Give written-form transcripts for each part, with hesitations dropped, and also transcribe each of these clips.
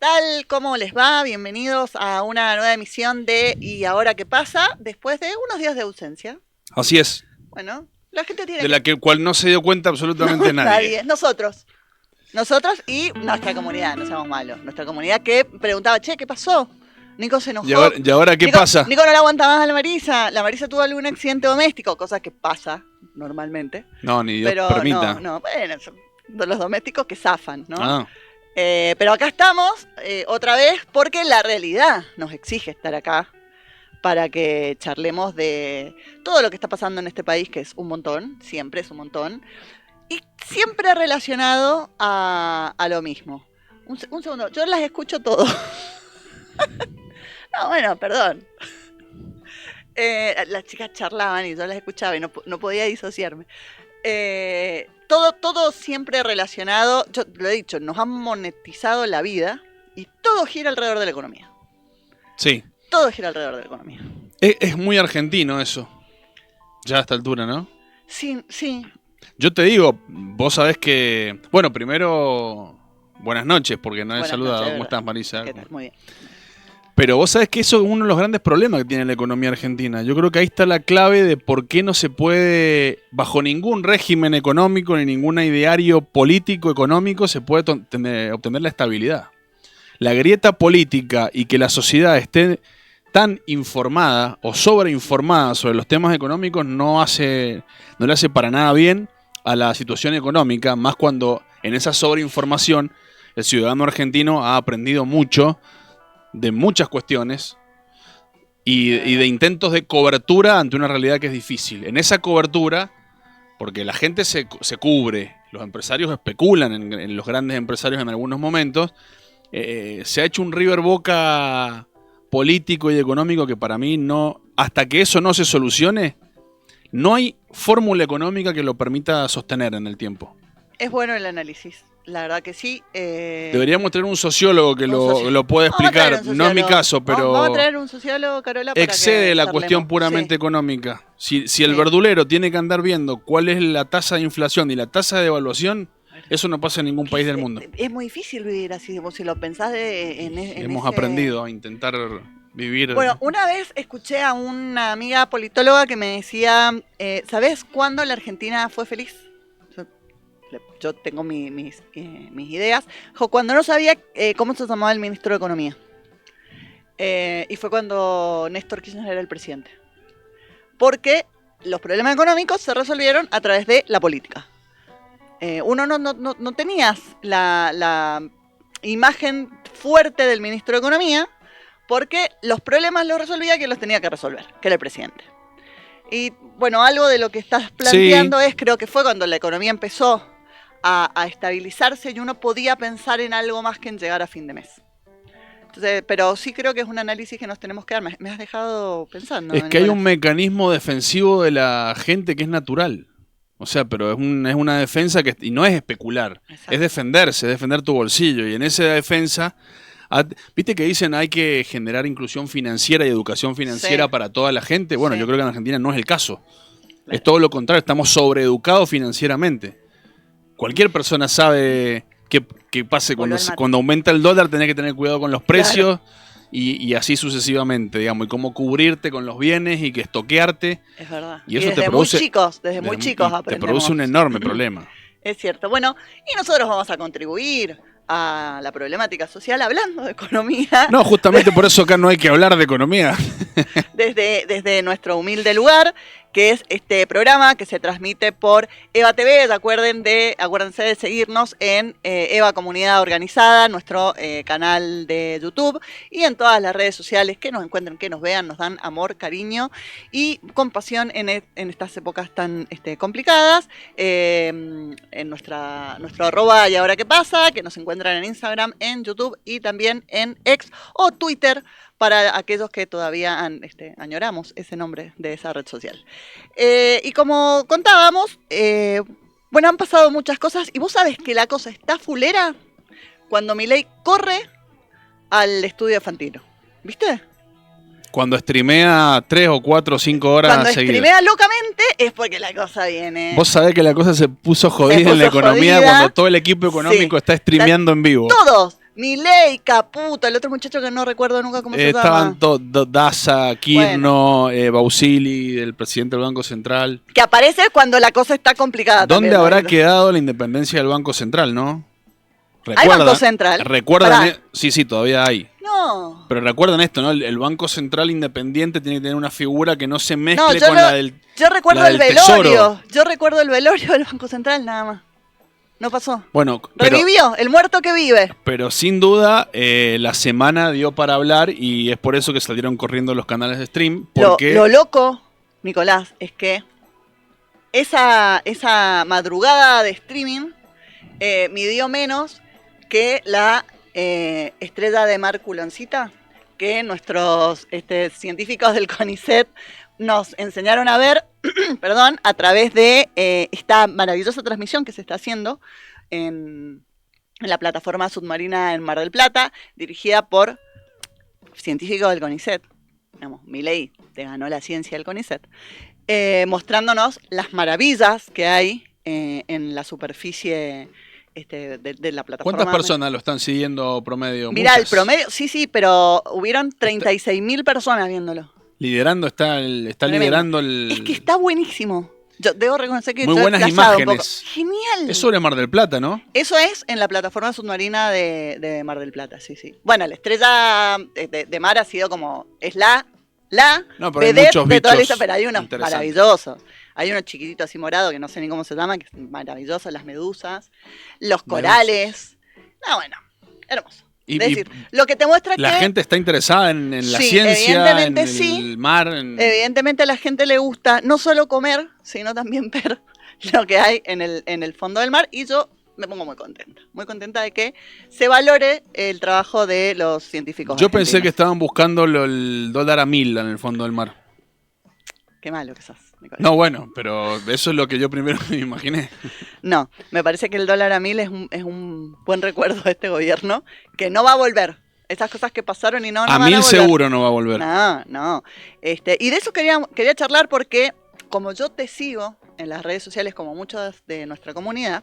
tal? ¿Cómo les va? Bienvenidos a una nueva emisión de ¿Y ahora qué pasa? Después de unos días de ausencia. Así es. Bueno, la gente tiene de la cual no se dio cuenta absolutamente nadie. Nosotros y nuestra comunidad, no seamos malos. Nuestra comunidad que preguntaba, che, ¿qué pasó? Nico se enojó. ¿Y ahora qué pasa? Nico no le aguanta más a la Marisa. La Marisa tuvo algún accidente doméstico, cosa que pasa normalmente. No, ni Dios permita. No, bueno, son los domésticos que zafan, ¿no? Ah. Pero acá estamos otra vez porque la realidad nos exige estar acá para que charlemos de todo lo que está pasando en este país, que es un montón, siempre es un montón, y siempre relacionado a lo mismo. Un segundo, yo las escucho todo. No, bueno, perdón. Las chicas charlaban y yo las escuchaba y no podía disociarme. Todo siempre relacionado, yo lo he dicho, nos han monetizado la vida y todo gira alrededor de la economía. Sí. Todo gira alrededor de la economía. Es muy argentino eso. Ya a esta altura, ¿no? Sí. Yo te digo, vos sabés que... Bueno, primero, buenas noches, porque no he saludado. ¿Cómo estás, Marisa? ¿Qué tal? Muy bien. Pero vos sabés que eso es uno de los grandes problemas que tiene la economía argentina. Yo creo que ahí está la clave de por qué no se puede, bajo ningún régimen económico ni ningún ideario político económico, se puede obtener la estabilidad. La grieta política y que la sociedad esté tan informada o sobreinformada sobre los temas económicos no le hace para nada bien a la situación económica, más cuando en esa sobreinformación el ciudadano argentino ha aprendido mucho de muchas cuestiones y de intentos de cobertura ante una realidad que es difícil. En esa cobertura, porque la gente se cubre, los empresarios especulan en los grandes empresarios en algunos momentos, se ha hecho un River Boca político y económico que para mí no, hasta que eso no se solucione, no hay fórmula económica que lo permita sostener en el tiempo. Es bueno el análisis. La verdad que sí. Deberíamos tener un sociólogo que lo pueda explicar. No es mi caso, pero... Vamos a traer un sociólogo, Carola, para excede que la cuestión puramente económica. Si el verdulero tiene que andar viendo cuál es la tasa de inflación y la tasa de devaluación, eso no pasa en ningún país del mundo. Es muy difícil vivir así, si lo pensás Hemos aprendido a intentar vivir... Bueno, una vez escuché a una amiga politóloga que me decía, ¿sabés cuándo la Argentina fue feliz? Yo tengo mis ideas. Cuando no sabía cómo se llamaba el ministro de Economía. Y fue cuando Néstor Kirchner era el presidente. Porque los problemas económicos se resolvieron a través de la política. Uno no tenías la imagen fuerte del ministro de Economía porque los problemas los resolvía quien los tenía que resolver, que era el presidente. Y bueno, algo de lo que estás planteando creo que fue cuando la economía empezó a estabilizarse y uno podía pensar en algo más que en llegar a fin de mes. Entonces, pero sí creo que es un análisis que nos tenemos que dar. Me has dejado pensando. Es que hay un mecanismo defensivo de la gente que es natural. O sea, pero es una defensa y no es especular. Exacto. Es defenderse, es defender tu bolsillo. Y en esa defensa, viste que dicen hay que generar inclusión financiera y educación financiera para toda la gente. Bueno, yo creo que en Argentina no es el caso. Claro. Es todo lo contrario, estamos sobreeducados financieramente. Cualquier persona sabe qué pase cuando aumenta el dólar, tenés que tener cuidado con los precios, claro. y así sucesivamente, digamos, y cómo cubrirte con los bienes y que estoquearte. Es verdad. Y eso desde muy chicos aprendemos. Te produce un enorme problema. Es cierto. Bueno, y nosotros vamos a contribuir a la problemática social hablando de economía. No, justamente por eso acá no hay que hablar de economía. Desde nuestro humilde lugar, que es este programa que se transmite por Eva TV. Acuérdense de seguirnos en Eva Comunidad Organizada, nuestro canal de YouTube, y en todas las redes sociales, que nos encuentren, que nos vean, nos dan amor, cariño y compasión en estas épocas tan complicadas. En nuestro @, y ahora qué pasa, que nos encuentran en Instagram, en YouTube y también en X o Twitter, para aquellos que todavía añoramos ese nombre de esa red social. Y como contábamos, han pasado muchas cosas, y vos sabés que la cosa está fulera cuando Milei corre al estudio de Fantino. ¿Viste? Cuando streamea 3 o 4 o 5 horas seguidas. Cuando streamea locamente es porque la cosa viene... Vos sabés que la cosa se puso jodida en la economía cuando todo el equipo económico está streameando en vivo. Milei, Caputo, el otro muchacho que no recuerdo nunca cómo se Estaban llama. Daza, Kirno, Bausili, el presidente del Banco Central. Que aparece cuando la cosa está complicada. ¿Dónde también, habrá ¿no? quedado la independencia del Banco Central, no? ¿Hay Banco Central? ¿Recuerdan? Pará. Sí, todavía hay. No. Pero recuerden esto, ¿no? El Banco Central independiente tiene que tener una figura que no se mezcle No, con la del yo recuerdo la el del velorio. Tesoro. Yo recuerdo el velorio del Banco Central, nada más. No pasó. Bueno, pero, Revivió, el muerto que vive. pero sin duda la semana dio para hablar y es por eso que salieron corriendo los canales de stream. Porque Lo loco, Nicolás, es que esa madrugada de streaming midió menos que la estrella de mar culoncita que nuestros científicos del CONICET nos enseñaron a ver perdón, a través de esta maravillosa transmisión que se está haciendo en la plataforma submarina en Mar del Plata, dirigida por científicos del CONICET. Digamos, Milei te ganó la ciencia del CONICET, mostrándonos las maravillas que hay en la superficie de la plataforma. ¿cuántas personas lo están siguiendo promedio? Mirá, el Muchas. promedio, sí, pero hubieron 36.000 personas viéndolo. Liderando, está Tremendo. liderando el... Es que está buenísimo. Yo debo reconocer que Muy yo he buenas flasheado un poco. imágenes. Genial. Es sobre Mar del Plata, ¿no? Eso es en la plataforma submarina de Mar del Plata, sí. Bueno, la estrella de mar ha sido como, es la No, pero hay vedette muchos de toda la bichos historia, pero hay unos interesantes. maravillosos. Hay uno chiquitito así morado que no sé ni cómo se llama, que es maravilloso, las medusas, los corales. No, bueno, hermoso. Y- Es decir, lo que te muestra La que gente está interesada en la Sí, ciencia, en evidentemente el sí. mar. evidentemente a la gente le gusta no solo comer, sino también ver lo que hay en el fondo del mar, y yo me pongo muy contenta de que se valore el trabajo de los científicos Yo pensé que argentinos. estaban buscando el dólar a 1000 en el fondo del mar. Qué malo que sos, Nicolás. No, bueno, pero eso es lo que yo primero me imaginé. No, me parece que el dólar a 1.000 es un buen recuerdo de este gobierno, que no va a volver. Esas cosas que pasaron y no a van 1000 volver. seguro no va a volver. No. Y de eso quería charlar porque, como yo te sigo en las redes sociales, como muchos de nuestra comunidad,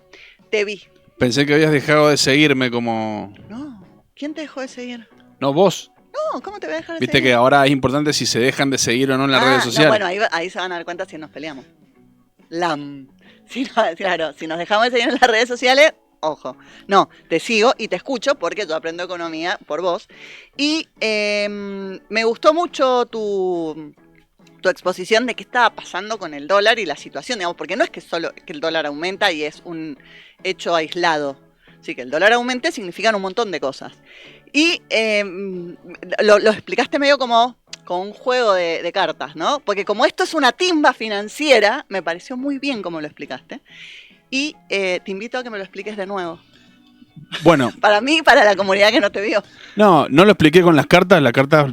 te vi. Pensé que habías dejado de seguirme como... No, ¿quién te dejó de seguir? No, vos. No, ¿cómo te voy a dejar de Viste seguir? que ahora es importante si se dejan de seguir o no en las redes No, sociales. bueno, ahí se van a dar cuenta si nos peleamos. Claro, si nos dejamos de seguir en las redes sociales, ojo. No, te sigo y te escucho porque yo aprendo economía por vos. Y me gustó mucho tu exposición de qué estaba pasando con el dólar y la situación, digamos, porque no es que solo que el dólar aumenta y es un hecho aislado. Sí, que el dólar aumente significan un montón de cosas. Y lo explicaste medio como con un juego de cartas, ¿no? Porque como esto es una timba financiera, me pareció muy bien como lo explicaste. Y te invito a que me lo expliques de nuevo. Bueno, Para mí y para la comunidad que no te vio. no lo expliqué con las cartas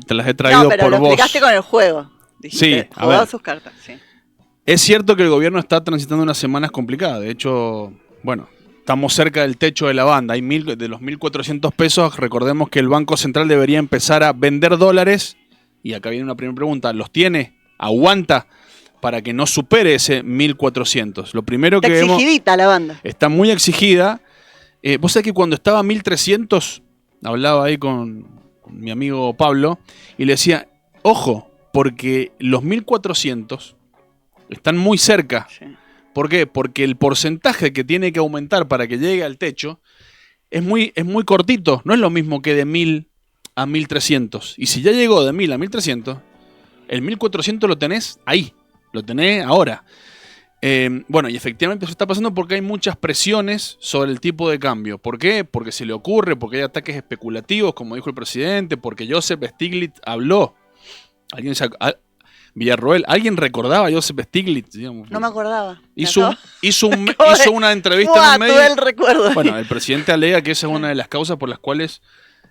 te las he traído No, pero por lo vos. explicaste con el juego. Dijiste, Sí, a jugaba ver. sus cartas, sí. Es cierto que el gobierno está transitando unas semanas complicadas. De hecho, bueno, estamos cerca del techo de la banda. Hay de los 1.400 pesos, recordemos que el Banco Central debería empezar a vender dólares. Y acá viene una primera pregunta. ¿Los tiene? ¿Aguanta para que no supere ese 1.400? Lo primero Está que vemos... exigidita la banda. Está muy exigida. Vos sabés que cuando estaba a 1.300, hablaba ahí con mi amigo Pablo, y le decía, ojo, porque los 1.400 están muy cerca. Sí. ¿Por qué? Porque el porcentaje que tiene que aumentar para que llegue al techo es muy cortito. No es lo mismo que de 1.000 a 1.300. Y si ya llegó de 1.000 a 1.300, el 1.400 lo tenés ahí. Lo tenés ahora. Bueno, y efectivamente eso está pasando porque hay muchas presiones sobre el tipo de cambio. ¿Por qué? Porque se le ocurre, porque hay ataques especulativos, como dijo el presidente, porque Joseph Stiglitz habló. Villarroel, ¿alguien recordaba a Joseph Stiglitz? Digamos? No me acordaba. Hizo acabo de- una entrevista en un medio. Tuve el recuerdo. Bueno, el presidente alega que esa es una de las causas por las cuales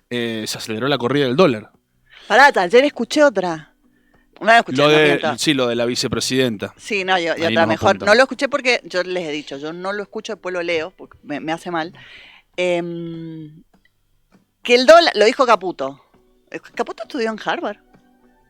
se aceleró la corrida del dólar. Pará, ayer escuché otra. Una vez escuché, Lo no de, miento. sí, lo de la vicepresidenta. Sí, no, y Ahí otra nos mejor. contó. No lo escuché porque yo les he dicho, yo no lo escucho, después lo leo, porque me hace mal. Que el dólar, lo dijo Caputo. ¿Caputo estudió en Harvard?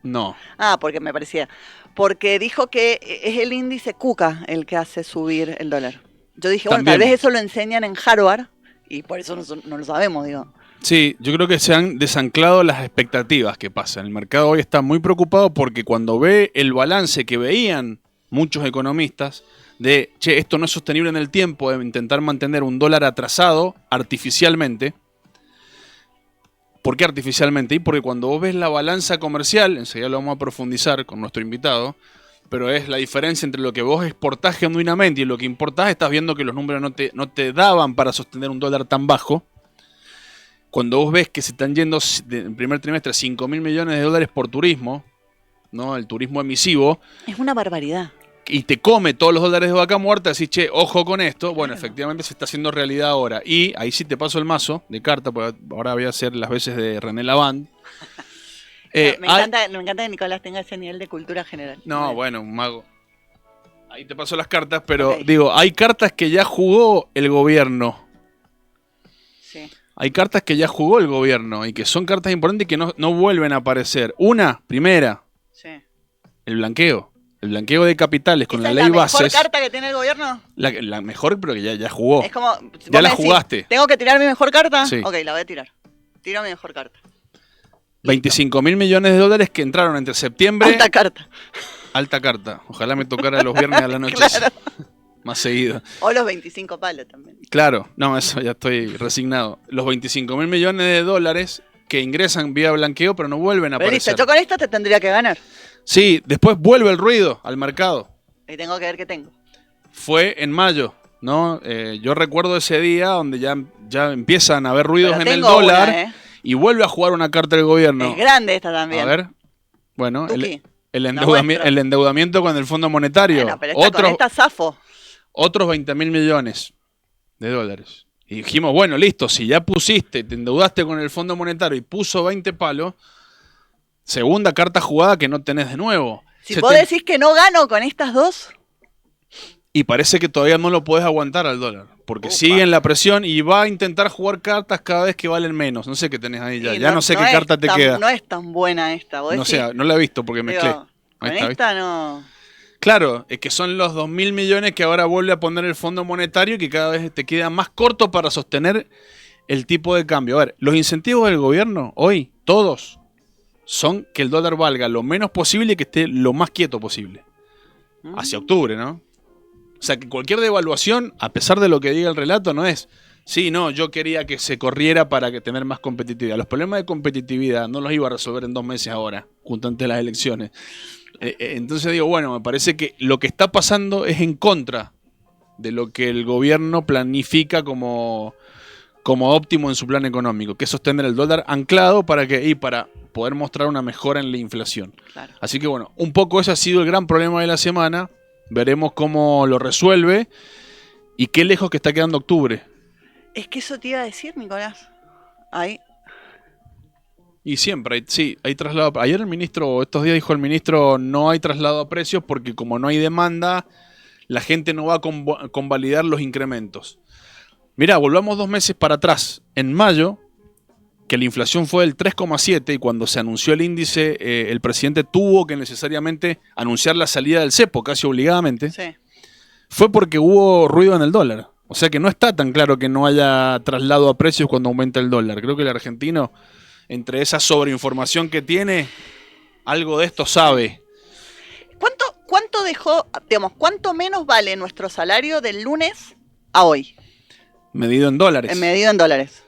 No. Ah, porque me parecía. Porque dijo que es el índice KUKA el que hace subir el dólar. Yo dije, bueno, tal También. vez eso lo enseñan en Harvard y por eso no lo sabemos, digo. Sí, yo creo que se han desanclado las expectativas que pasan. El mercado hoy está muy preocupado porque cuando ve el balance que veían muchos economistas de, che, esto no es sostenible en el tiempo, de intentar mantener un dólar atrasado artificialmente. ¿Por qué artificialmente? Y porque cuando vos ves la balanza comercial, enseguida lo vamos a profundizar con nuestro invitado, pero es la diferencia entre lo que vos exportás genuinamente y lo que importás, estás viendo que los números no te daban para sostener un dólar tan bajo. Cuando vos ves que se están yendo en el primer trimestre 5.000 millones de dólares por turismo, ¿no? El turismo emisivo, Es una barbaridad. y te come todos los dólares de vaca muerta, decís, che, ojo con esto. Bueno, Claro. efectivamente se está haciendo realidad ahora. Y ahí sí te paso el mazo de carta, porque ahora voy a hacer las veces de René Lavand. Me encanta que Nicolás tenga ese nivel de cultura general. No, bueno, un mago. Ahí te paso las cartas, pero Ok. digo, hay cartas que ya jugó el gobierno. Sí. Hay cartas que ya jugó el gobierno y que son cartas importantes y que no vuelven a aparecer. Una, primera, Sí. el blanqueo. El blanqueo de capitales con ¿Esa la es ley la mejor bases. carta que tiene el gobierno? La mejor, pero que ya jugó. Es como. Ya la vos me decís, jugaste. ¿tengo que tirar mi mejor carta? Sí. Ok, la voy a tirar. Tiro mi mejor carta. 25.000 millones de dólares que entraron entre septiembre. Alta carta. Alta carta. Ojalá me tocara los viernes a la noche. Claro. Más seguido. O los 25 palos también. Claro, no, eso ya estoy resignado. Los 25.000 millones de dólares que ingresan vía blanqueo, pero no vuelven a Pero listo, aparecer. yo con esta te tendría que ganar. Sí, después vuelve el ruido al mercado. Y tengo que ver qué tengo. Fue en mayo, ¿no? Yo recuerdo ese día donde ya empiezan a haber ruidos Pero en el tengo dólar una, ¿eh? y vuelve a jugar una carta del gobierno. Es grande esta también. A ver, bueno, Tuki, el muestra. endeudamiento con el Fondo Monetario. Bueno, pero esta, con esta zafo. Otros 20.000 millones de dólares. Y dijimos, bueno, listo, si ya pusiste, te endeudaste con el Fondo Monetario y puso 20 palos, segunda carta jugada que no tenés de nuevo. Si vos decís que no gano con estas dos, Y parece que todavía no lo podés aguantar al dólar, porque Upa. sigue en la presión y va a intentar jugar cartas cada vez que valen menos. No sé qué tenés ahí ya. y Ya no sé qué es carta te tan- queda. No es tan buena esta. Vos No decís, sé, no la he visto porque digo, mezclé. con Ahí está, ¿viste? esta no. Claro, es que son los 2.000 millones que ahora vuelve a poner el Fondo Monetario y que cada vez te queda más corto para sostener el tipo de cambio. A ver, los incentivos del gobierno hoy, todos, son que el dólar valga lo menos posible y que esté lo más quieto posible. Hacia octubre, ¿no? O sea, que cualquier devaluación, a pesar de lo que diga el relato, no es, sí, no, yo quería que se corriera para que tener más competitividad. Los problemas de competitividad no los iba a resolver en 2 meses ahora, junto ante las elecciones. Entonces digo, bueno, me parece que lo que está pasando es en contra de lo que el gobierno planifica como óptimo en su plan económico, que es sostener el dólar anclado para poder mostrar una mejora en la inflación. Claro. Así que bueno, un poco ese ha sido el gran problema de la semana. Veremos cómo lo resuelve y qué lejos que está quedando octubre. Es que eso te iba a decir, Nicolás. Ahí. Y siempre, hay traslado. Ayer estos días dijo el ministro, no hay traslado a precios porque como no hay demanda, la gente no va a convalidar los incrementos. Mirá, volvamos 2 meses para atrás. En mayo, que la inflación fue del 3,7 y cuando se anunció el índice, el presidente tuvo que necesariamente anunciar la salida del cepo, casi obligadamente, Sí. fue porque hubo ruido en el dólar. O sea que no está tan claro que no haya traslado a precios cuando aumenta el dólar. Creo que el argentino, entre esa sobreinformación que tiene, algo de esto sabe. ¿Cuánto dejó, digamos, cuánto menos vale nuestro salario del lunes a hoy? Medido en dólares. Medido en dólares.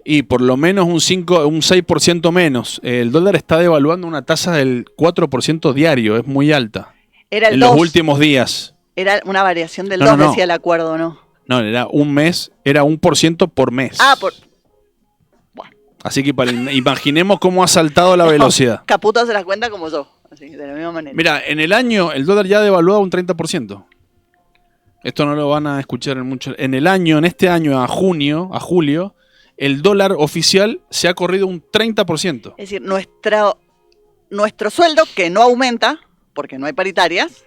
Y por lo menos un 6% menos. El dólar está devaluando una tasa del 4% diario, es muy alta. Era el En 2. los últimos días. Era una variación del No, 2, no, no. decía el acuerdo, ¿no? No, era un mes, era 1% por mes. Ah, por. Así que imaginemos cómo ha saltado la velocidad. Caputo se las cuenta como yo, así, de la misma manera. Mira, en el año el dólar ya ha devaluado un 30%. Esto no lo van a escuchar en mucho. En este año a julio, el dólar oficial se ha corrido un 30%. Es decir, nuestro sueldo, que no aumenta, porque no hay paritarias,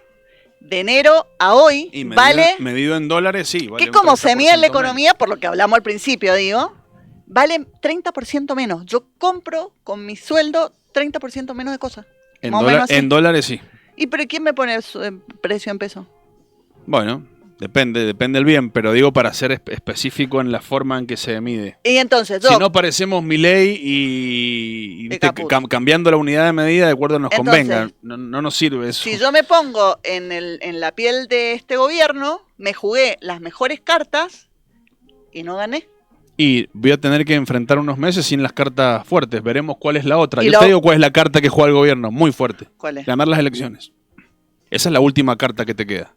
de enero a hoy Y vale, medido en dólares, sí. Vale que un como se mide en la 30% economía, por lo que hablamos al principio, digo, vale 30% menos. Yo compro con mi sueldo 30% menos de cosas. menos. Más o menos así. En dólares, sí. ¿Y pero quién me pone el precio en peso? Bueno, Depende del bien, pero digo para ser específico en la forma en que se mide. Y entonces, Si no parecemos Milei y cambiando la unidad de medida de acuerdo a nos convenga, no nos sirve eso. Si yo me pongo en la piel de este gobierno, me jugué las mejores cartas y no gané. Y voy a tener que enfrentar unos meses sin las cartas fuertes. Veremos cuál es la otra. Yo te digo cuál es la carta que juega el gobierno, muy fuerte. ¿Cuál es? Ganar las elecciones. Esa es la última carta que te queda.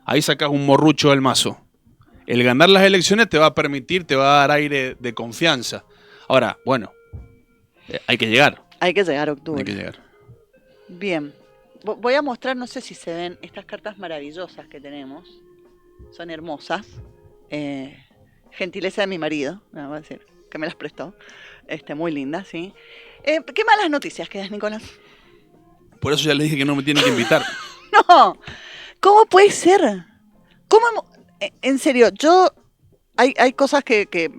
Ahí sacas un morrucho del mazo. El ganar las elecciones te va a permitir, te va a dar aire de confianza. Ahora, bueno, hay que llegar. Hay que llegar a octubre. Hay que llegar. Bien. Voy a mostrar, no sé si se ven, estas cartas maravillosas que tenemos. Son hermosas. Gentileza de mi marido, no, voy a decir, que me las prestó. Muy lindas, sí. ¿Qué malas noticias quedas, Nicolás? Por eso ya le dije que no me tienen que invitar. No, ¿cómo puede ser? ¿Cómo? En serio, hay cosas que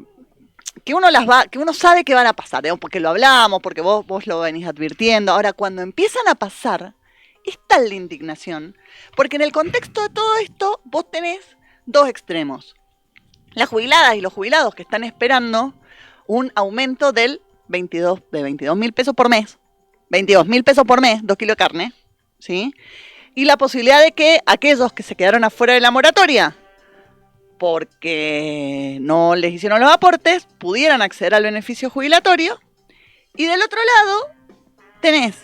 uno sabe que van a pasar, digamos, porque lo hablamos, porque vos lo venís advirtiendo. Ahora, cuando empiezan a pasar, es tal la indignación, porque en el contexto de todo esto, vos tenés dos extremos. Las jubiladas y los jubilados que están esperando un aumento de 22.000 pesos por mes. 22.000 pesos por mes, 2 kilos de carne, ¿sí? Y la posibilidad de que aquellos que se quedaron afuera de la moratoria, porque no les hicieron los aportes, pudieran acceder al beneficio jubilatorio. Y del otro lado, tenés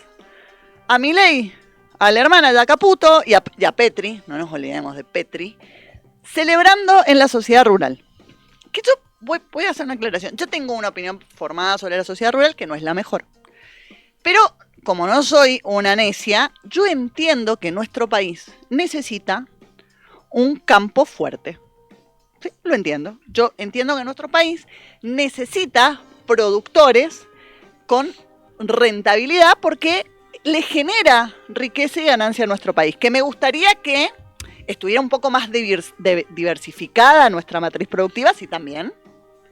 a Milei, a la hermana de Caputo y a Petri, no nos olvidemos de Petri, celebrando en la sociedad rural. Que yo voy a hacer una aclaración. Yo tengo una opinión formada sobre la sociedad rural que no es la mejor. Pero, como no soy una necia, yo entiendo que nuestro país necesita un campo fuerte. Sí, lo entiendo. Yo entiendo que nuestro país necesita productores con rentabilidad porque le genera riqueza y ganancia a nuestro país. Que me gustaría que estuviera un poco más diversificada nuestra matriz productiva, sí, también.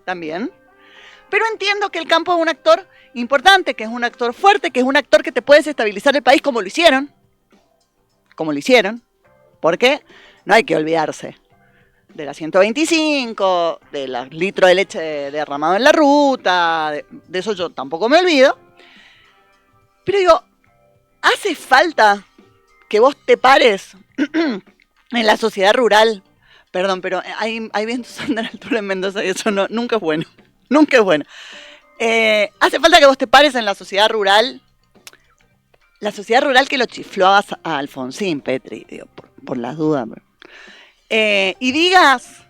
Pero entiendo que el campo es un actor importante, que es un actor fuerte, que es un actor que te puede desestabilizar el país como lo hicieron. Porque no hay que olvidarse de la 125, de los litros de leche derramado en la ruta, de eso yo tampoco me olvido. Pero digo, ¿hace falta que vos te pares en la sociedad rural? Perdón, pero hay vientos andan a altura en Mendoza y eso nunca es bueno. Nunca es bueno. ¿Hace falta que vos te pares en la sociedad rural? La sociedad rural que lo chifló a Alfonsín, Petri, digo, por las dudas. Y digas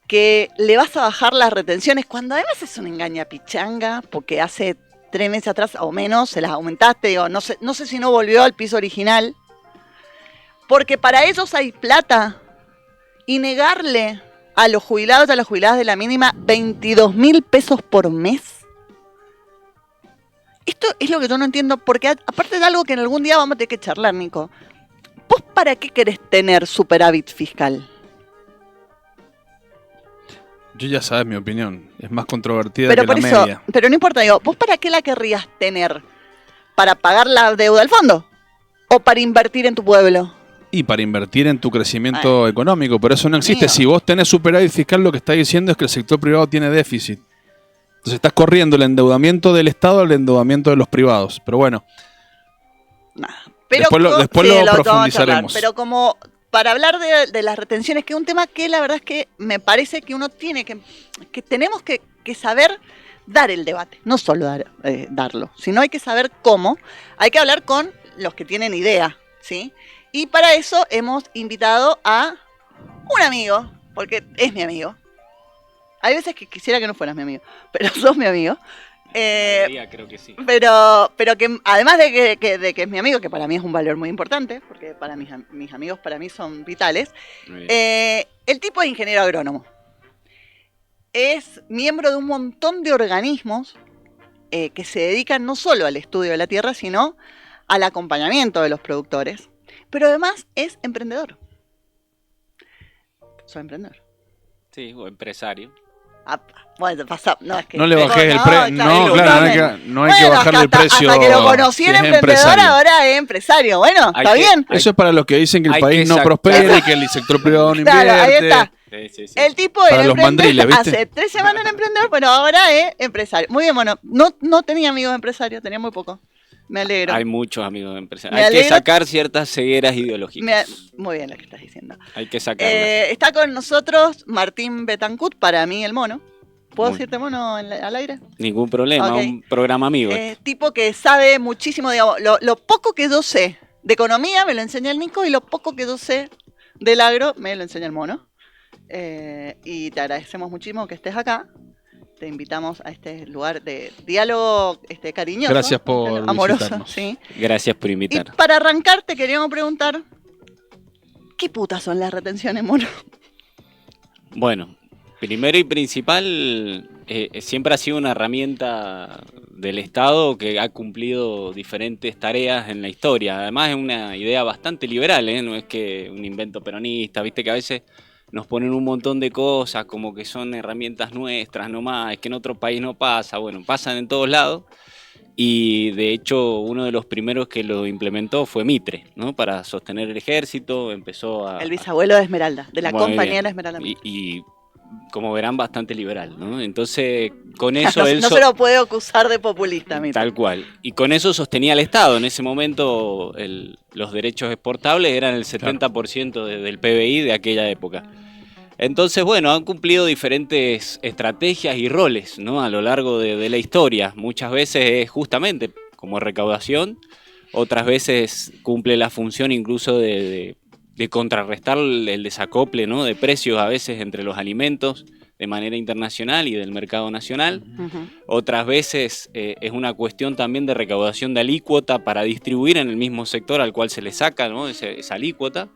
que le vas a bajar las retenciones cuando además es una engañapichanga, porque hace 3 meses atrás o menos se las aumentaste, digo, no sé si no volvió al piso original, porque para ellos hay plata, y negarle a los jubilados y a las jubiladas de la mínima 22.000 pesos por mes. Esto es lo que yo no entiendo, porque aparte de algo que en algún día vamos a tener que charlar, Nico. ¿Vos para qué querés tener superávit fiscal? Yo ya sabes mi opinión, es más controvertida que la media. Pero no importa, digo, ¿vos para qué la querrías tener? ¿Para pagar la deuda del fondo? ¿O para invertir en tu pueblo? Y para invertir en tu crecimiento económico, pero eso no existe. Si vos tenés superávit fiscal, lo que está diciendo es que el sector privado tiene déficit. Entonces estás corriendo el endeudamiento del Estado al endeudamiento de los privados. Pero bueno, pero después lo profundizaremos. Pero como para hablar de las retenciones, que es un tema que la verdad es que me parece que uno tiene que tenemos que saber dar el debate. No solo darlo, sino hay que saber cómo. Hay que hablar con los que tienen idea, ¿sí? Y para eso hemos invitado a un amigo, porque es mi amigo. Hay veces que quisiera que no fueras mi amigo, pero sos mi amigo. Creo que sí. Pero que además de que es mi amigo, que para mí es un valor muy importante, porque para mis amigos para mí son vitales, el tipo es ingeniero agrónomo. Es miembro de un montón de organismos que se dedican no solo al estudio de la tierra, sino al acompañamiento de los productores. Pero además es emprendedor. Soy emprendedor. Sí, o empresario. Bueno, pasa, no es que No le bajes el precio. No, claro, discúlpame. no hay que Bueno, bajarle el precio. Hasta que lo conocí si en es emprendedor, empresario. ahora es empresario. Bueno, Hay está que- bien. Eso es para los que dicen que el Hay país que no prospera y que el sector privado no Claro, ahí invierte. está. Sí. El tipo Para era los mandriles, ¿viste? hace 3 semanas era emprendedor, pero ahora es empresario. Muy bien, bueno, no tenía amigos empresarios, tenía muy poco. Me alegro. Hay muchos amigos empresarios. Me Hay que alegro. sacar ciertas cegueras ideológicas. Muy bien lo que estás diciendo. Hay que sacarlas. Está con nosotros Martín Betancourt, para mí el mono. ¿Puedo Muy- decirte mono al aire? Ningún problema, Ok. un programa amigo. Tipo que sabe muchísimo, digamos, lo poco que yo sé de economía me lo enseña el Nico y lo poco que yo sé del agro me lo enseña el mono. Y te agradecemos muchísimo que estés acá. Te invitamos a este lugar de diálogo cariñoso. Gracias por amoroso. visitarnos. ¿Sí? Gracias por Y invitar. para arrancar te queríamos preguntar, ¿qué putas son las retenciones, mono? Bueno, primero y principal, siempre ha sido una herramienta del Estado que ha cumplido diferentes tareas en la historia. Además es una idea bastante liberal, ¿eh? No es que un invento peronista, viste que a veces nos ponen un montón de cosas como que son herramientas nuestras nomás, es que en otro país no pasa, bueno, pasan en todos lados. Y de hecho uno de los primeros que lo implementó fue Mitre, ¿no? Para sostener el ejército, empezó a... El bisabuelo de Esmeralda, de la Muy compañera bien. Esmeralda. Y como verán, bastante liberal, ¿no? Entonces, con eso él... no se lo puede acusar de populista, mira. Tal cual. Y con eso sostenía el Estado. En ese momento los derechos exportables eran el 70% del PBI de aquella época. Entonces, bueno, han cumplido diferentes estrategias y roles, ¿no? A lo largo de la historia. Muchas veces es justamente como recaudación, otras veces cumple la función incluso de contrarrestar el desacople, ¿no? De precios a veces entre los alimentos de manera internacional y del mercado nacional. Ujú. Otras veces es una cuestión también de recaudación de alícuota para distribuir en el mismo sector al cual se le saca, ¿no? esa alícuota.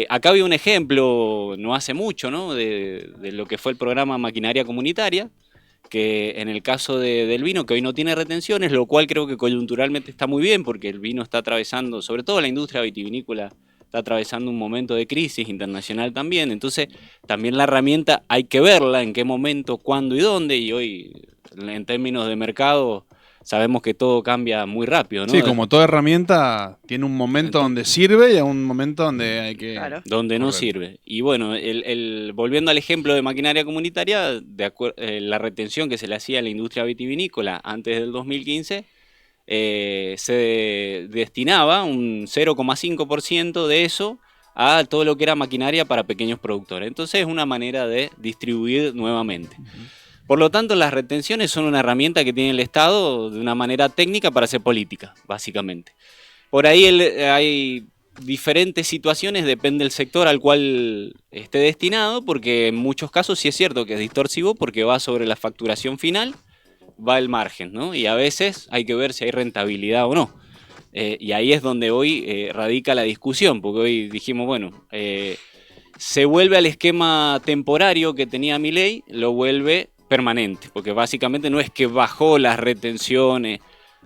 Acá había un ejemplo no hace mucho, ¿no? de lo que fue el programa Maquinaria Comunitaria, que en el caso del vino, que hoy no tiene retenciones, lo cual creo que coyunturalmente está muy bien, porque el vino está atravesando, sobre todo la industria vitivinícola, está atravesando un momento de crisis internacional también. Entonces, también la herramienta hay que verla, en qué momento, cuándo y dónde, y hoy, en términos de mercado, sabemos que todo cambia muy rápido, ¿no? Sí, como toda herramienta, tiene un momento donde sirve y un momento donde hay que... Claro. Donde no Correcto. sirve. Y bueno, volviendo al ejemplo de maquinaria comunitaria, la retención que se le hacía a la industria vitivinícola antes del 2015, se destinaba un 0,5% de eso a todo lo que era maquinaria para pequeños productores. Entonces es una manera de distribuir nuevamente. Por lo tanto, las retenciones son una herramienta que tiene el Estado de una manera técnica para hacer política, básicamente. Por ahí hay diferentes situaciones, depende del sector al cual esté destinado, porque en muchos casos sí es cierto que es distorsivo porque va sobre la facturación final, va el margen, ¿no? Y a veces hay que ver si hay rentabilidad o no. Y ahí es donde hoy radica la discusión, porque hoy dijimos, bueno, se vuelve al esquema temporario que tenía Milei, lo vuelve permanente, porque básicamente no es que bajó las retenciones.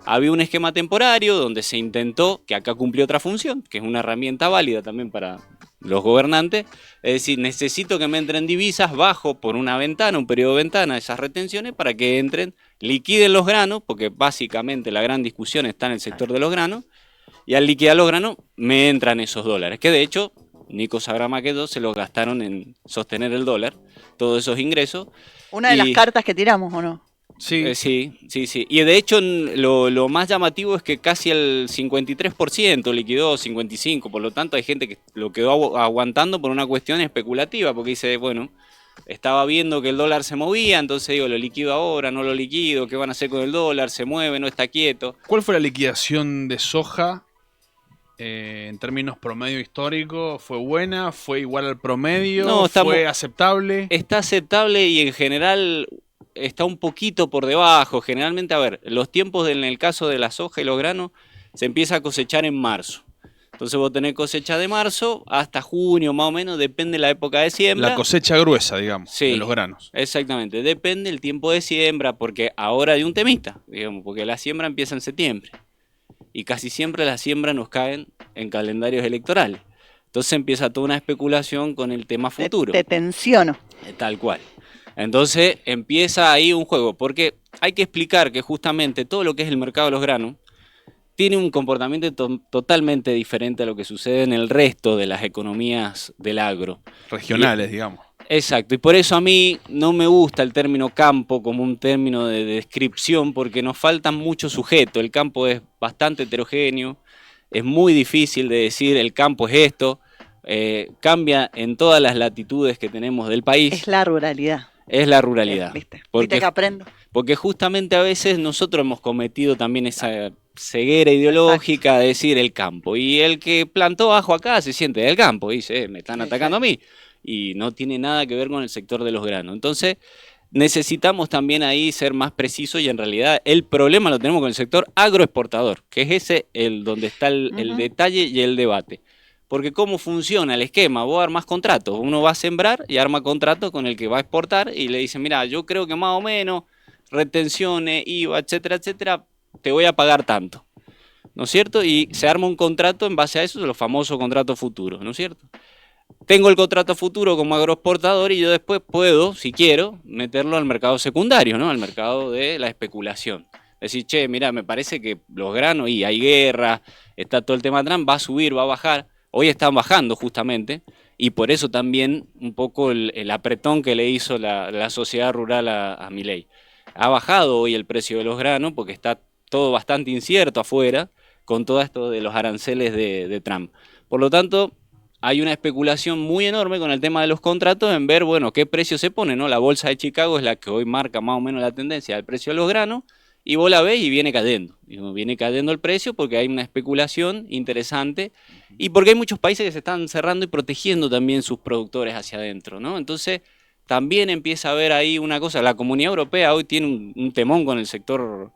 Había un esquema temporario donde se intentó, que acá cumplió otra función, que es una herramienta válida también para los gobernantes, es decir, necesito que me entren divisas, bajo por una ventana, un periodo de ventana, esas retenciones para que entren, liquiden los granos, porque básicamente la gran discusión está en el sector de los granos, y al liquidar los granos me entran esos dólares, que de hecho Nico sabrá más que yo, se los gastaron en sostener el dólar, todos esos ingresos. Una de las cartas que tiramos, ¿o no? Sí. Sí. Y de hecho lo más llamativo es que casi el 53% liquidó, 55%, por lo tanto hay gente que lo quedó aguantando por una cuestión especulativa, porque dice, bueno, estaba viendo que el dólar se movía, entonces digo, lo liquido ahora, no lo liquido, ¿qué van a hacer con el dólar? Se mueve, no está quieto. ¿Cuál fue la liquidación de soja en términos promedio histórico? ¿Fue buena? ¿Fue igual al promedio? No, ¿Fue aceptable? Está aceptable y en general está un poquito por debajo. Generalmente, a ver, los tiempos en el caso de la soja y los granos se empieza a cosechar en marzo. Entonces vos tenés cosecha de marzo hasta junio más o menos, depende de la época de siembra. La cosecha gruesa, digamos, Sí. de los granos. Exactamente, depende el tiempo de siembra, porque ahora hay un temita, digamos, porque la siembra empieza en septiembre. Y casi siempre las siembras nos caen en calendarios electorales. Entonces empieza toda una especulación con el tema futuro. Te tensiono. Tal cual. Entonces empieza ahí un juego, porque hay que explicar que justamente todo lo que es el mercado de los granos tiene un comportamiento totalmente diferente a lo que sucede en el resto de las economías del agro. Regionales, digamos. Exacto, y por eso a mí no me gusta el término campo como un término de descripción, porque nos faltan muchos sujetos. El campo es bastante heterogéneo, es muy difícil de decir el campo es esto, cambia en todas las latitudes que tenemos del país. Es la ruralidad. Es la ruralidad. ¿Viste? Porque, ¿Viste que aprendo? Porque justamente a veces nosotros hemos cometido también esa ceguera ideológica de decir el campo. Y el que plantó ajo acá se siente del campo, dice, me están atacando a mí. Y no tiene nada que ver con el sector de los granos. Entonces, necesitamos también ahí ser más precisos y en realidad el problema lo tenemos con el sector agroexportador, que es ese donde está el detalle y el debate. Porque cómo funciona el esquema, vos armás contratos, uno va a sembrar y arma contrato con el que va a exportar y le dice, mira, yo creo que más o menos, retenciones, IVA, etcétera, etcétera, te voy a pagar tanto, ¿no es cierto? Y se arma un contrato en base a eso, los famosos contratos futuros, ¿no es cierto? Tengo el contrato futuro como agroexportador y yo después puedo, si quiero, meterlo al mercado secundario, ¿no? Al mercado de la especulación. Decir, che, mira, me parece que los granos, y hay guerra, está todo el tema Trump, va a subir, va a bajar. Hoy están bajando justamente, y por eso también un poco el apretón que le hizo la sociedad rural a Milei. Ha bajado hoy el precio de los granos porque está todo bastante incierto afuera con todo esto de los aranceles de Trump. Por lo tanto, hay una especulación muy enorme con el tema de los contratos en ver, bueno, qué precio se pone, ¿no? La bolsa de Chicago es la que hoy marca más o menos la tendencia del precio de los granos, y vos la ves y viene cayendo. Viene cayendo el precio porque hay una especulación interesante y porque hay muchos países que se están cerrando y protegiendo también sus productores hacia adentro, ¿no? Entonces, también empieza a haber ahí una cosa. La Comunidad Europea hoy tiene un temón con el sector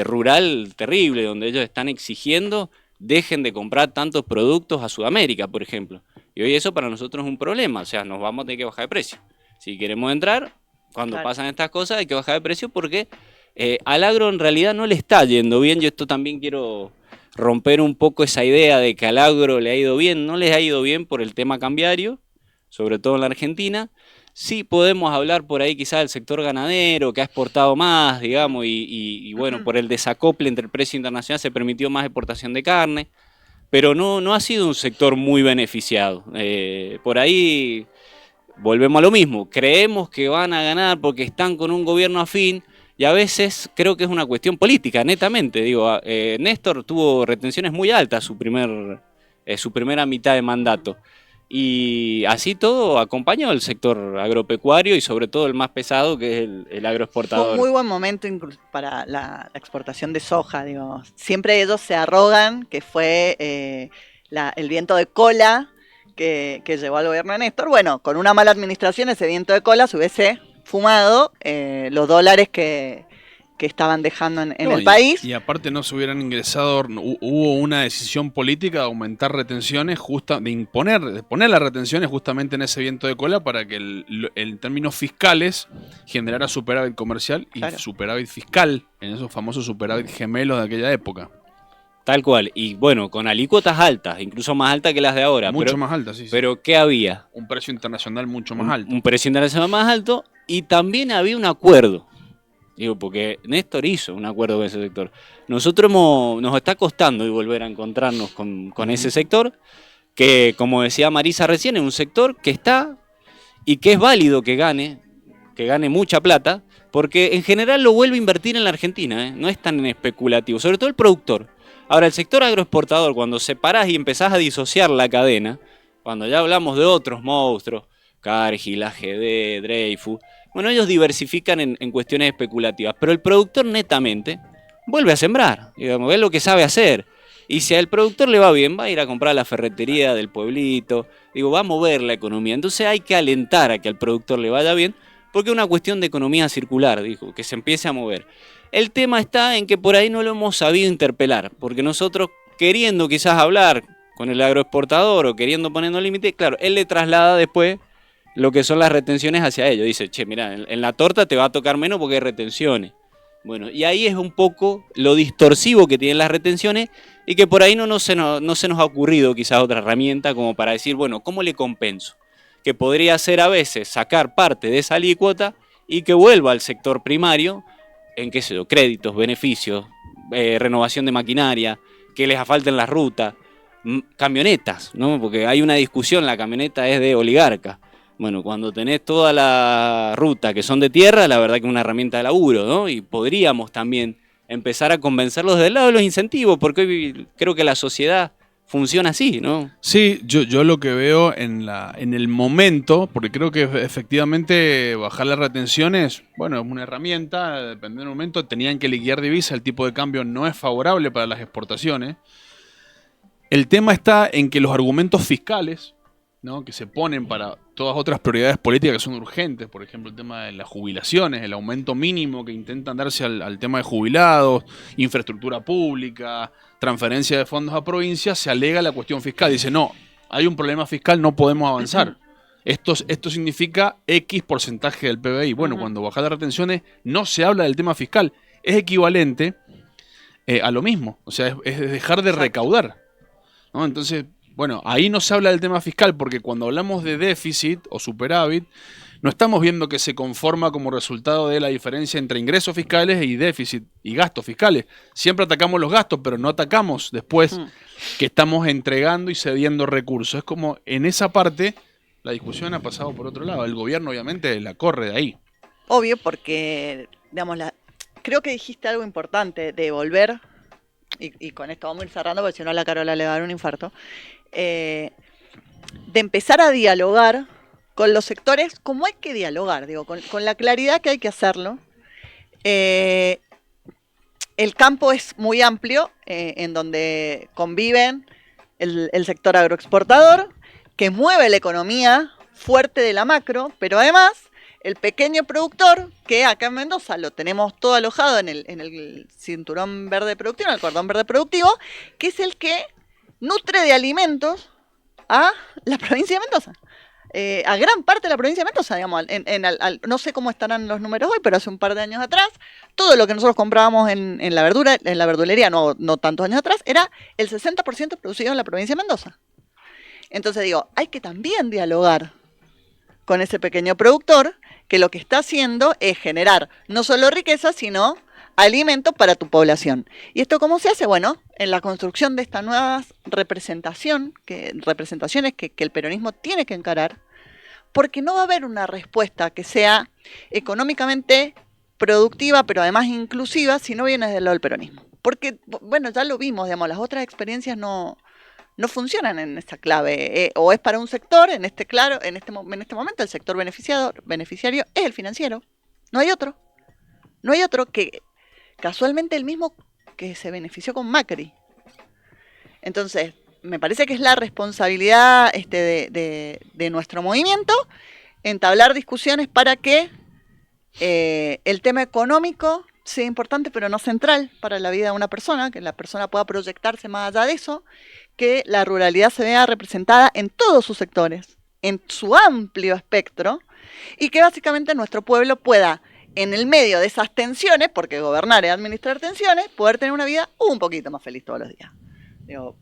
rural terrible, donde ellos están exigiendo dejen de comprar tantos productos a Sudamérica, por ejemplo. Y hoy eso para nosotros es un problema, o sea, nos vamos a tener que bajar de precio. Si queremos entrar, cuando pasan estas cosas hay que bajar de precio porque al agro en realidad no le está yendo bien. Yo esto también quiero romper un poco esa idea de que al agro le ha ido bien. No les ha ido bien por el tema cambiario, sobre todo en la Argentina. Sí podemos hablar por ahí quizás del sector ganadero, que ha exportado más, digamos, y bueno, por el desacople entre el precio internacional se permitió más exportación de carne, pero no ha sido un sector muy beneficiado. Por ahí volvemos a lo mismo, creemos que van a ganar porque están con un gobierno afín, y a veces creo que es una cuestión política, netamente. Digo, Néstor tuvo retenciones muy altas su primera mitad de mandato. Y así todo acompañó el sector agropecuario y sobre todo el más pesado, que es el agroexportador. Fue un muy buen momento para la exportación de soja. Digo. Siempre ellos se arrogan que fue el viento de cola que llevó al gobierno de Néstor. Bueno, con una mala administración ese viento de cola se hubiese fumado los dólares que estaban dejando en el país. Y aparte no se hubieran ingresado, hubo una decisión política de aumentar retenciones, de poner las retenciones justamente en ese viento de cola para que en términos fiscales generara superávit comercial y superávit fiscal, en esos famosos superávit gemelos de aquella época. Tal cual, y bueno, con alícuotas altas, incluso más altas que las de ahora. Mucho más altas, sí. Pero ¿qué había? Un precio internacional mucho más alto. Un precio internacional más alto, y también había un acuerdo. Digo, porque Néstor hizo un acuerdo con ese sector. Nosotros nos está costando y volver a encontrarnos con ese sector, que como decía Marisa recién, es un sector que está y que es válido que gane mucha plata, porque en general lo vuelve a invertir en la Argentina, no es tan especulativo, sobre todo el productor. Ahora, el sector agroexportador, cuando separás y empezás a disociar la cadena, cuando ya hablamos de otros monstruos, Cargill, AGD, Dreyfus, bueno, ellos diversifican en cuestiones especulativas, pero el productor netamente vuelve a sembrar, digamos, es lo que sabe hacer. Y si al productor le va bien, va a ir a comprar a la ferretería del pueblito, digo, va a mover la economía. Entonces hay que alentar a que al productor le vaya bien, porque es una cuestión de economía circular, dijo, que se empiece a mover. El tema está en que por ahí no lo hemos sabido interpelar, porque nosotros queriendo quizás hablar con el agroexportador o queriendo poniendo límite, claro, él le traslada después lo que son las retenciones hacia ellos. Dice, che, mira, en la torta te va a tocar menos porque hay retenciones. Bueno, y ahí es un poco lo distorsivo que tienen las retenciones y que por ahí no se nos ha ocurrido quizás otra herramienta como para decir, bueno, ¿cómo le compenso? Que podría ser a veces sacar parte de esa alícuota y que vuelva al sector primario en, qué sé yo, créditos, beneficios, renovación de maquinaria, que les asfalten las rutas, camionetas, ¿no? Porque hay una discusión, la camioneta es de oligarca. Bueno, cuando tenés toda la ruta que son de tierra, la verdad que es una herramienta de laburo, ¿no? Y podríamos también empezar a convencerlos del lado de los incentivos, porque hoy creo que la sociedad funciona así, ¿no? Sí, yo lo que veo en el momento, porque creo que efectivamente bajar las retenciones, bueno, es una herramienta, dependiendo del momento, tenían que liquidar divisas, el tipo de cambio no es favorable para las exportaciones. El tema está en que los argumentos fiscales, ¿no?, que se ponen para todas otras prioridades políticas que son urgentes, por ejemplo el tema de las jubilaciones, el aumento mínimo que intentan darse al tema de jubilados, infraestructura pública, transferencia de fondos a provincias, se alega la cuestión fiscal. Dice, no, hay un problema fiscal, no podemos avanzar. Esto significa X porcentaje del PBI. Bueno, cuando baja las retenciones no se habla del tema fiscal. Es equivalente a lo mismo, o sea, es dejar de recaudar, ¿no? Entonces, bueno, ahí no se habla del tema fiscal porque cuando hablamos de déficit o superávit, no estamos viendo que se conforma como resultado de la diferencia entre ingresos fiscales y déficit y gastos fiscales. Siempre atacamos los gastos, pero no atacamos después que estamos entregando y cediendo recursos. Es como en esa parte la discusión ha pasado por otro lado. El gobierno obviamente la corre de ahí. Obvio, porque, digamos, creo que dijiste algo importante de volver, y con esto vamos a ir cerrando porque si no a la Carola le va a dar un infarto, de empezar a dialogar con los sectores como hay que dialogar, digo, con la claridad que hay que hacerlo. El campo es muy amplio, en donde conviven el sector agroexportador, que mueve la economía fuerte de la macro, pero además el pequeño productor, que acá en Mendoza lo tenemos todo alojado en el cinturón verde productivo, en el cordón verde productivo, que es el que nutre de alimentos a la provincia de Mendoza. A gran parte de la provincia de Mendoza, digamos, no sé cómo estarán los números hoy, pero hace un par de años atrás, todo lo que nosotros comprábamos en la verdulería, no tantos años atrás, era el 60% producido en la provincia de Mendoza. Entonces digo, hay que también dialogar con ese pequeño productor que lo que está haciendo es generar no solo riqueza, sino alimento para tu población. ¿Y esto cómo se hace? Bueno, en la construcción de estas nuevas representaciones que el peronismo tiene que encarar, porque no va a haber una respuesta que sea económicamente productiva, pero además inclusiva, si no viene del lado del peronismo. Porque, bueno, ya lo vimos, digamos, las otras experiencias no funcionan en esta clave, o es para un sector, en este momento el sector beneficiario es el financiero, no hay otro que casualmente el mismo que se benefició con Macri. Entonces, me parece que es la responsabilidad de nuestro movimiento entablar discusiones para que el tema económico sea importante, pero no central para la vida de una persona, que la persona pueda proyectarse más allá de eso, que la ruralidad se vea representada en todos sus sectores, en su amplio espectro, y que básicamente nuestro pueblo pueda, en el medio de esas tensiones, porque gobernar es administrar tensiones, poder tener una vida un poquito más feliz todos los días. Digo,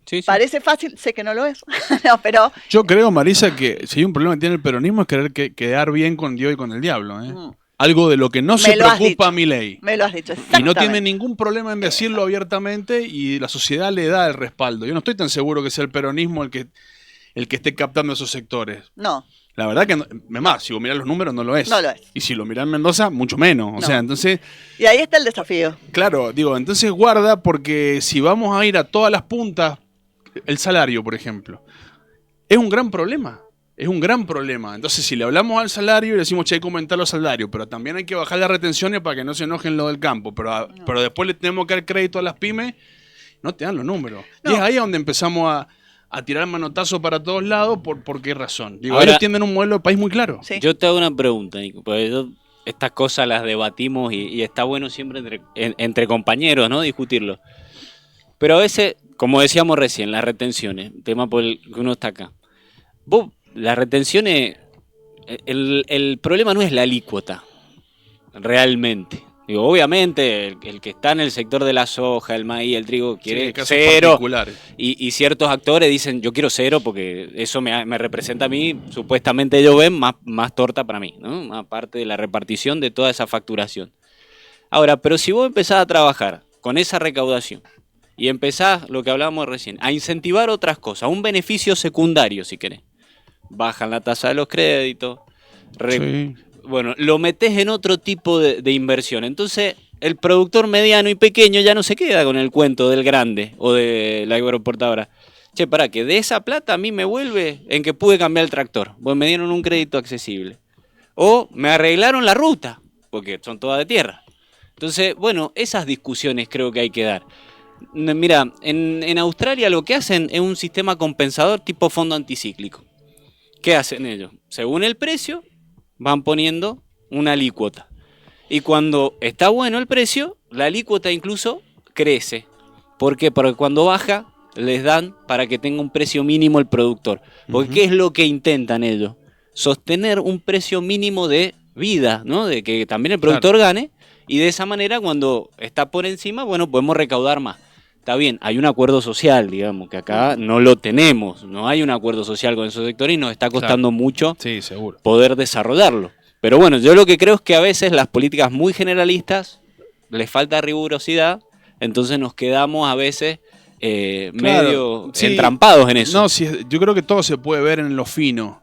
sí. Parece fácil, sé que no lo es, no, pero... Yo creo, Marisa, que si hay un problema que tiene el peronismo es querer quedar bien con Dios y con el diablo, ¿eh? Algo de lo que no se preocupa a Milei. Me lo has dicho, exactamente. Y no tiene ningún problema en decirlo abiertamente y la sociedad le da el respaldo. Yo no estoy tan seguro que sea el peronismo el que esté captando esos sectores. No. La verdad que, además, si vos mirás los números, no lo es. No lo es. Y si lo mirás en Mendoza, mucho menos. O sea, entonces... Y ahí está el desafío. Claro, digo, entonces guarda, porque si vamos a ir a todas las puntas, el salario, por ejemplo, es un gran problema. Es un gran problema. Entonces, si le hablamos al salario y le decimos, che, hay que aumentar los salarios, pero también hay que bajar las retenciones para que no se enojen los del campo, pero después le tenemos que dar crédito a las pymes, no te dan los números. No. Y es ahí donde empezamos a tirar manotazos para todos lados. ¿Por qué razón? Digo, ahora, ellos tienen un modelo de país muy claro. Sí. Yo te hago una pregunta, Nico, porque estas cosas las debatimos y está bueno siempre entre compañeros, ¿no? Discutirlo. Pero a veces, como decíamos recién, las retenciones, tema por el que uno está acá. Las retenciones, el problema no es la alícuota, realmente. Digo, obviamente, el que está en el sector de la soja, el maíz, el trigo, quiere Sí, casos cero. particulares. Y ciertos actores dicen, yo quiero cero porque eso me representa a mí. Supuestamente ellos ven más torta para mí, ¿no? Más parte de la repartición de toda esa facturación. Ahora, pero si vos empezás a trabajar con esa recaudación y empezás, lo que hablábamos recién, a incentivar otras cosas, un beneficio secundario, si querés. Bajan la tasa de los créditos, Sí. bueno, lo metés en otro tipo de inversión. Entonces, el productor mediano y pequeño ya no se queda con el cuento del grande o de la agroexportadora. Che, pará, que de esa plata a mí me vuelve en que pude cambiar el tractor, pues me dieron un crédito accesible. O me arreglaron la ruta, porque son todas de tierra. Entonces, bueno, esas discusiones creo que hay que dar. Mira, en Australia lo que hacen es un sistema compensador tipo fondo anticíclico. ¿Qué hacen ellos? Según el precio, van poniendo una alícuota. Y cuando está bueno el precio, la alícuota incluso crece. ¿Por qué? Porque cuando baja, les dan para que tenga un precio mínimo el productor. Porque ¿qué es lo que intentan ellos? Sostener un precio mínimo de vida, ¿no? De que también el productor gane. Y de esa manera, cuando está por encima, bueno, podemos recaudar más. Está bien, hay un acuerdo social, digamos, que acá no lo tenemos. No hay un acuerdo social con esos sectores y nos está costando mucho Sí, seguro. poder desarrollarlo. Pero bueno, yo lo que creo es que a veces las políticas muy generalistas les falta rigurosidad, entonces nos quedamos a veces medio sí, entrampados en eso. No, sí, yo creo que todo se puede ver en lo fino.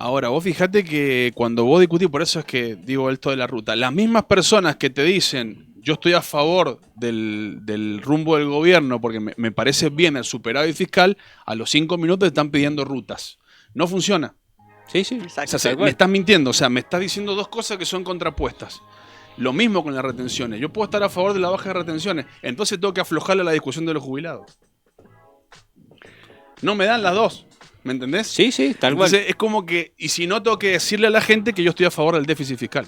Ahora, vos fijate que cuando vos discutís, por eso es que digo esto de la ruta, las mismas personas que te dicen yo estoy a favor del rumbo del gobierno porque me parece bien el superávit fiscal, a los 5 minutos están pidiendo rutas. No funciona. Sí, sí. Exacto. O sea, me estás mintiendo, o sea, me estás diciendo dos cosas que son contrapuestas. Lo mismo con las retenciones. Yo puedo estar a favor de la baja de retenciones, entonces tengo que aflojarle a la discusión de los jubilados. No me dan las dos, ¿me entendés? Sí, sí, tal cual. Entonces es como que, y si no, tengo que decirle a la gente que yo estoy a favor del déficit fiscal.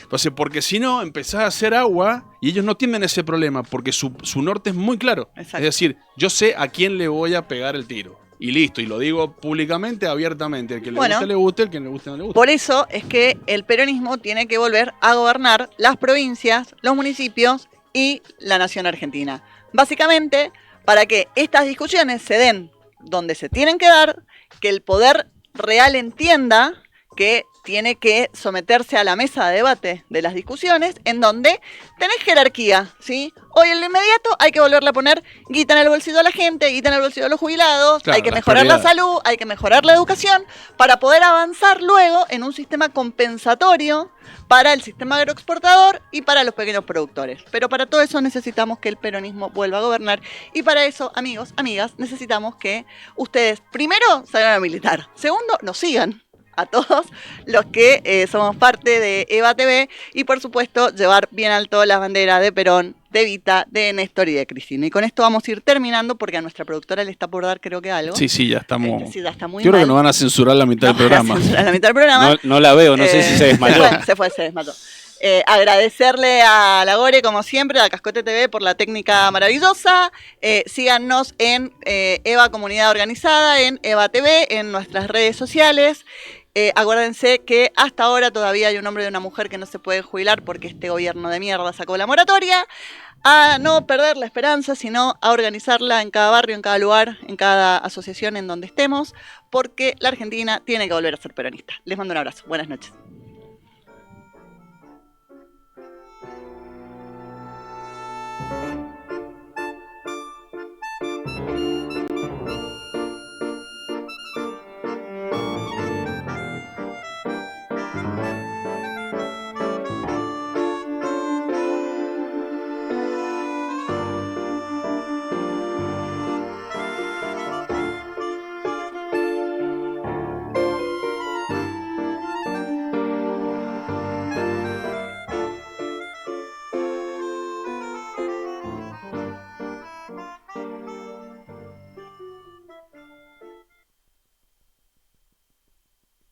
Entonces, porque si no, empezás a hacer agua y ellos no tienen ese problema, porque su norte es muy claro. Exacto. Es decir, yo sé a quién le voy a pegar el tiro. Y listo, y lo digo públicamente, abiertamente. El que le guste, el que no le guste, no le guste. Por eso es que el peronismo tiene que volver a gobernar las provincias, los municipios y la nación argentina. Básicamente, para que estas discusiones se den donde se tienen que dar, que el poder real entienda que tiene que someterse a la mesa de debate de las discusiones, en donde tenés jerarquía, ¿sí? Hoy en lo inmediato hay que volverle a poner guita en el bolsillo a la gente, guita en el bolsillo de los jubilados, Claro, hay que las mejorar la prioridades. salud, hay que mejorar la educación, para poder avanzar luego en un sistema compensatorio para el sistema agroexportador y para los pequeños productores. Pero para todo eso necesitamos que el peronismo vuelva a gobernar, y para eso, amigos, amigas, necesitamos que ustedes, primero, salgan a militar, segundo, nos sigan a todos los que somos parte de EVA TV, y por supuesto llevar bien alto las banderas de Perón, de Evita, de Néstor y de Cristina. Y con esto vamos a ir terminando porque a nuestra productora le está por dar creo que algo. Sí, sí, ya estamos. Sí, ya está muy Yo creo mal. que nos van a censurar la mitad del programa. A la mitad del programa. No la veo, no sé si se desmayó. Se desmayó. Agradecerle a la Gore, como siempre, a Cascote TV por la técnica maravillosa. Síganos en EVA Comunidad Organizada, en EVA TV, en nuestras redes sociales. Acuérdense que hasta ahora todavía hay un hombre y una mujer que no se pueden jubilar porque este gobierno de mierda sacó la moratoria. A no perder la esperanza, sino a organizarla en cada barrio, en cada lugar, en cada asociación en donde estemos, porque la Argentina tiene que volver a ser peronista. Les mando un abrazo. Buenas noches.